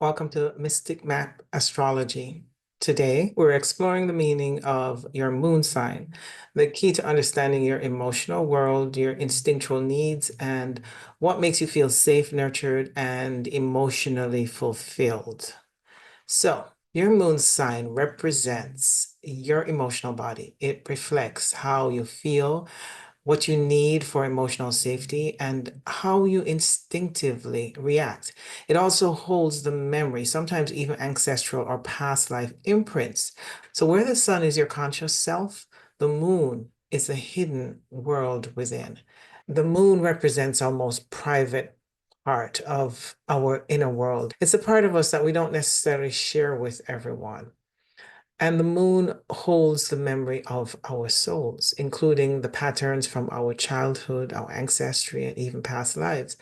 Welcome to Mystic Map Astrology. Today, we're exploring the meaning of your moon sign, the key to understanding your emotional world, your instinctual needs, and what makes you feel safe, nurtured, and emotionally fulfilled. So, your moon sign represents your emotional body. It reflects how you feel, what you need for emotional safety, and how you instinctively react. It also holds the memory, sometimes even ancestral or past life imprints. So, where the sun is your conscious self, the moon is a hidden world within. The moon represents our most private part of our inner world. It's a part of us that we don't necessarily share with everyone. And the moon holds the memory of our souls, including the patterns from our childhood, our ancestry, and even past lives.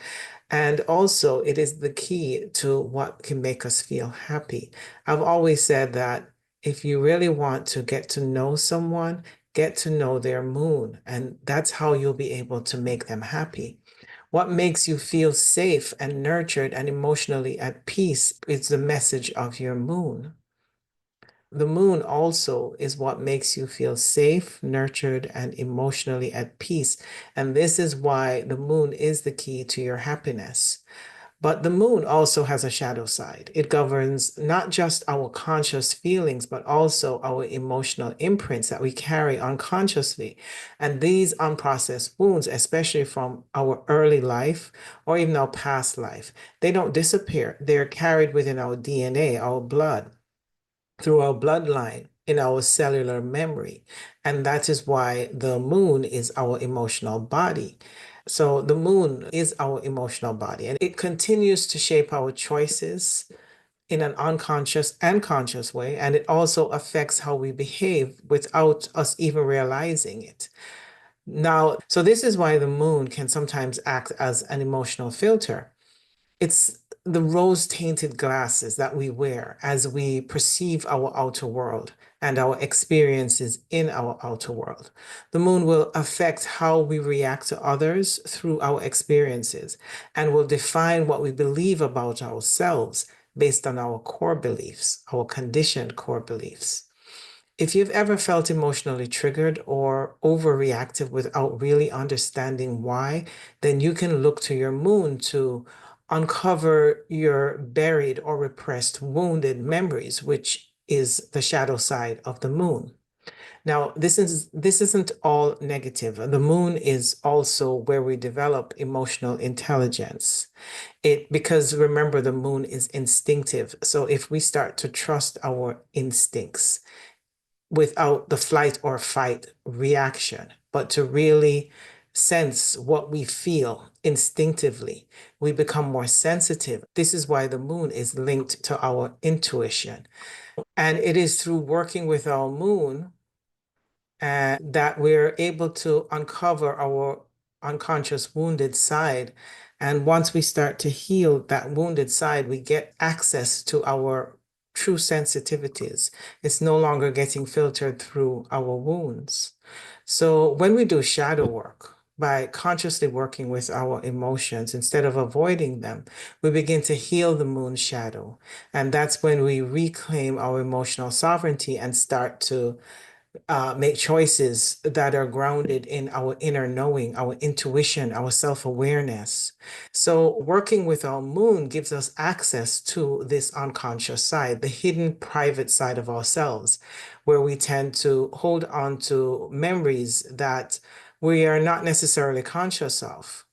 And also, it is the key to what can make us feel happy. I've always said that if you really want to get to know someone, get to know their moon, and that's how you'll be able to make them happy. What makes you feel safe and nurtured and emotionally at peace is the message of your moon. The moon also is what makes you feel safe, nurtured, and emotionally at peace. And this is why the moon is the key to your happiness. But the moon also has a shadow side. It governs not just our conscious feelings, but also our emotional imprints that we carry unconsciously. And these unprocessed wounds, especially from our early life or even our past life, they don't disappear. They're carried within our DNA, our blood, through our bloodline in our cellular memory. And that is why the moon is our emotional body. So the moon is our emotional body, and it continues to shape our choices in an unconscious and conscious way. And it also affects how we behave without us even realizing it. Now, so this is why the moon can sometimes act as an emotional filter. It's the rose-tinted glasses that we wear as we perceive our outer world and our experiences in our outer world. The moon will affect how we react to others through our experiences and will define what we believe about ourselves based on our core beliefs, our conditioned core beliefs. If you've ever felt emotionally triggered or overreactive without really understanding why, then you can look to your moon to uncover your buried or repressed wounded memories, which is the shadow side of the moon. Now, this isn't all negative. The moon is also where we develop emotional intelligence. It because remember the moon is instinctive. So if we start to trust our instincts, without the flight or fight reaction, but to really sense what we feel instinctively. We become more sensitive. This is why the moon is linked to our intuition. And it is through working with our moon that we're able to uncover our unconscious wounded side. And once we start to heal that wounded side, we get access to our true sensitivities. It's no longer getting filtered through our wounds. So when we do shadow work, by consciously working with our emotions instead of avoiding them, we begin to heal the moon shadow. And that's when we reclaim our emotional sovereignty and start to make choices that are grounded in our inner knowing, our intuition, our self-awareness. So working with our moon gives us access to this unconscious side, the hidden private side of ourselves, where we tend to hold on to memories that we are not necessarily conscious of.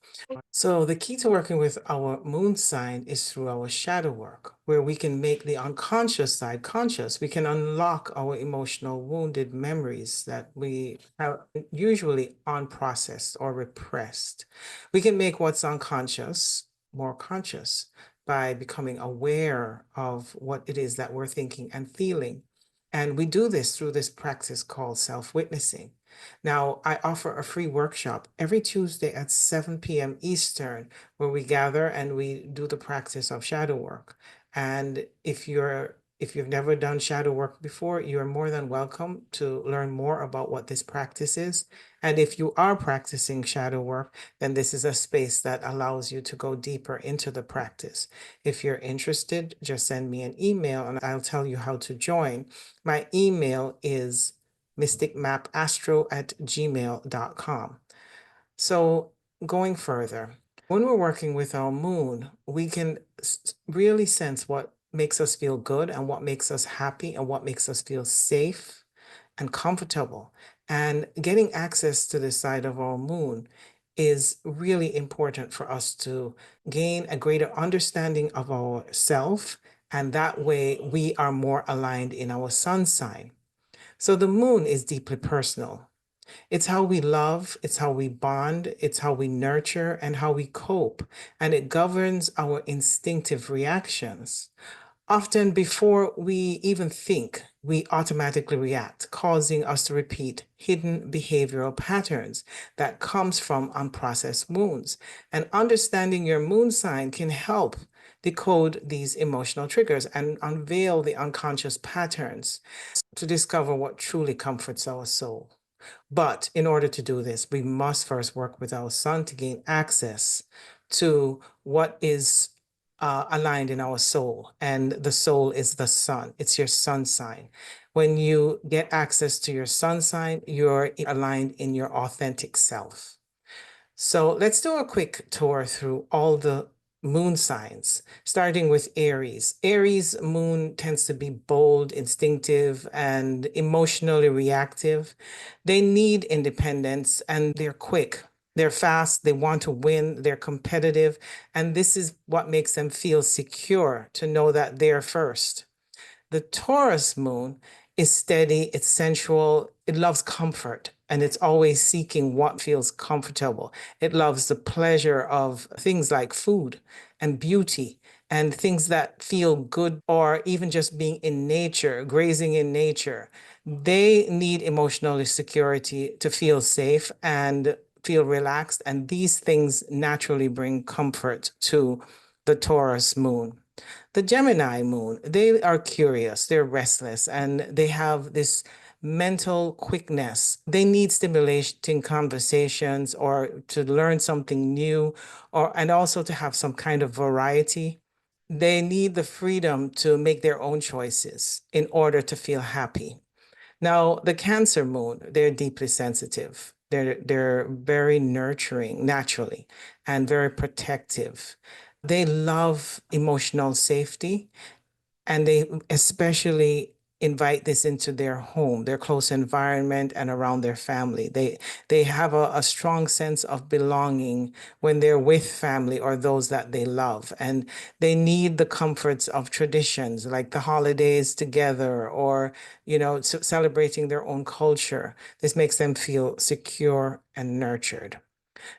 So the key to working with our moon sign is through our shadow work, where we can make the unconscious side conscious. We can unlock our emotional wounded memories that we have usually unprocessed or repressed. We can make what's unconscious more conscious by becoming aware of what it is that we're thinking and feeling. And we do this through this practice called self-witnessing. Now, I offer a free workshop every Tuesday at 7 p.m. Eastern, where we gather and we do the practice of shadow work. And if you're If you've never done shadow work before, you are more than welcome to learn more about what this practice is. And if you are practicing shadow work, then this is a space that allows you to go deeper into the practice. If you're interested, just send me an email and I'll tell you how to join. My email is mysticmapastro@gmail.com. So going further, when we're working with our moon, we can really sense what makes us feel good and what makes us happy and what makes us feel safe and comfortable. And getting access to this side of our moon is really important for us to gain a greater understanding of ourself. And that way we are more aligned in our sun sign. So the moon is deeply personal. It's how we love, it's how we bond, it's how we nurture, and how we cope. And it governs our instinctive reactions. Often, before we even think, we automatically react, causing us to repeat hidden behavioral patterns that comes from unprocessed wounds. And understanding your moon sign can help decode these emotional triggers and unveil the unconscious patterns to discover what truly comforts our soul. But in order to do this, we must first work with our sun to gain access to what is aligned in our soul. And the soul is the sun. It's your sun sign. When you get access to your sun sign, you're aligned in your authentic self. So let's do a quick tour through all the moon signs, starting with Aries. Aries moon tends to be bold, instinctive, and emotionally reactive. They need independence and they're quick. They're fast, they want to win, they're competitive, and this is what makes them feel secure to know that they're first. The Taurus moon is steady, it's sensual, it loves comfort, and it's always seeking what feels comfortable. It loves the pleasure of things like food and beauty and things that feel good, or even just being in nature, grazing in nature. They need emotional security to feel safe and feel relaxed, and these things naturally bring comfort to the Taurus moon. The Gemini moon, they are curious, they're restless, and they have this mental quickness. They need stimulating conversations or to learn something new, or and also to have some kind of variety. They need the freedom to make their own choices in order to feel happy. Now, the Cancer moon, they're deeply sensitive. They're very nurturing naturally and very protective. They love emotional safety and they especially invite this into their home, their close environment, and around their family. They have a strong sense of belonging when they're with family or those that they love. And they need the comforts of traditions like the holidays together or, celebrating their own culture. This makes them feel secure and nurtured.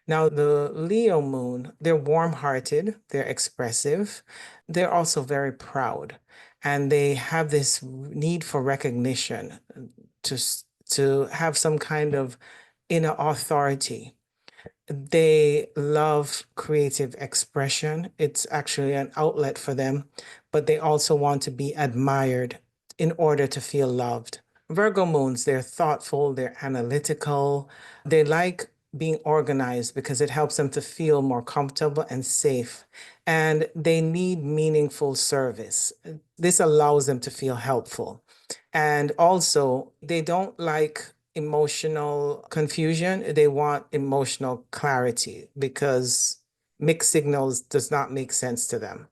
Now, the Leo moon, they're warm-hearted, they're expressive, they're also very proud, and they have this need for recognition to have some kind of inner authority. They love creative expression. It's actually an outlet for them, but they also want to be admired in order to feel loved. Virgo moons, they're thoughtful, they're analytical, they like being organized because it helps them to feel more comfortable and safe. And they need meaningful service. This allows them to feel helpful. And also, they don't like emotional confusion. They want emotional clarity because mixed signals does not make sense to them.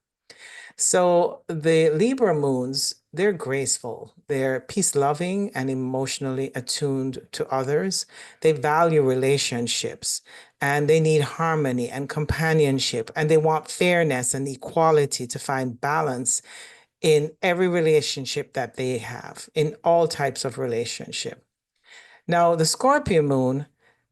So the Libra moons, they're graceful, they're peace-loving and emotionally attuned to others. They value relationships and they need harmony and companionship, and they want fairness and equality to find balance in every relationship that they have, in all types of relationship. Now, the Scorpio moon,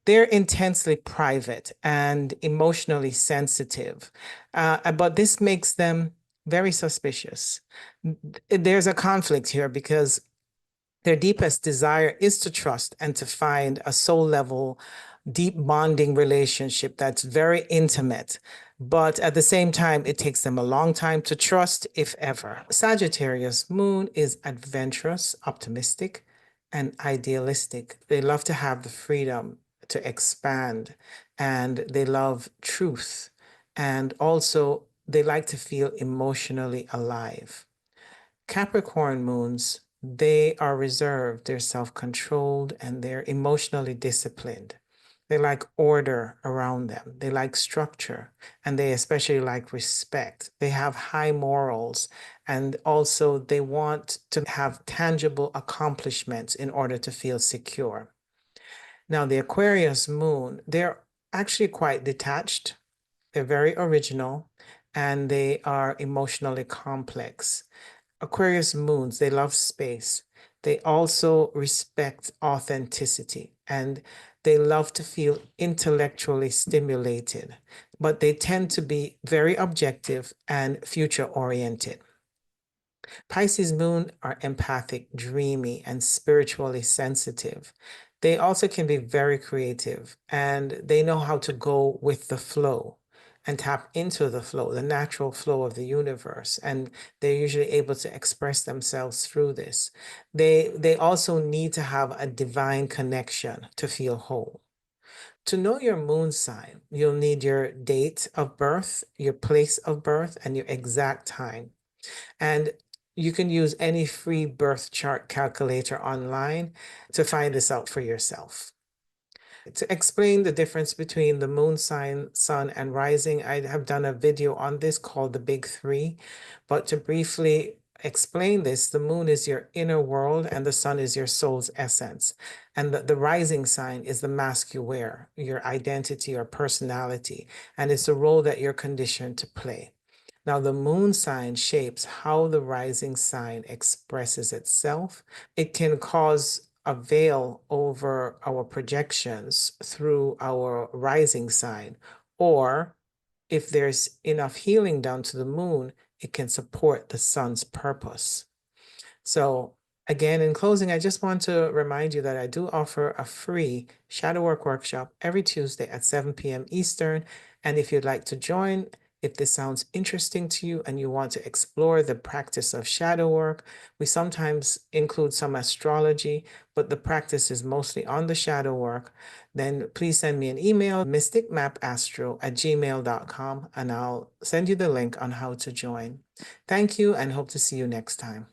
they're intensely private and emotionally sensitive, but this makes them very suspicious. There's a conflict here because their deepest desire is to trust and to find a soul level, deep bonding relationship that's very intimate. but at the same time, it takes them a long time to trust, if ever. Sagittarius moon is adventurous, optimistic, and idealistic. They love to have the freedom to expand, and they love truth. And also, they like to feel emotionally alive. Capricorn moons, they are reserved, they're self-controlled, and they're emotionally disciplined. They like order around them. They like structure, and they especially like respect. They have high morals, and also they want to have tangible accomplishments in order to feel secure. Now, the Aquarius moon, they're actually quite detached. They're very original, and they are emotionally complex. Aquarius moons, they love space. They also respect authenticity, and they love to feel intellectually stimulated, but they tend to be very objective and future oriented. Pisces moon are empathic, dreamy, and spiritually sensitive. They also can be very creative, and they know how to go with the flow and tap into the flow, the natural flow of the universe. And they're usually able to express themselves through this. They also need to have a divine connection to feel whole. To know your moon sign, you'll need your date of birth, your place of birth, and your exact time. And you can use any free birth chart calculator online to find this out for yourself. To explain the difference between the moon sign, sun, and rising, I have done a video on this called the Big Three. But to briefly explain this, the moon is your inner world and the sun is your soul's essence. And the rising sign is the mask you wear, your identity or personality, and it's the role that you're conditioned to play. Now, the moon sign shapes how the rising sign expresses itself. It can cause a veil over our projections through our rising sign, or if there's enough healing done to the moon, it can support the sun's purpose. So again, in closing, I just want to remind you that I do offer a free shadow work workshop every Tuesday at 7 p.m. Eastern. And if you'd like to join, if this sounds interesting to you and you want to explore the practice of shadow work, we sometimes include some astrology, but the practice is mostly on the shadow work, then please send me an email, mysticmapastro@gmail.com, and I'll send you the link on how to join. Thank you and hope to see you next time.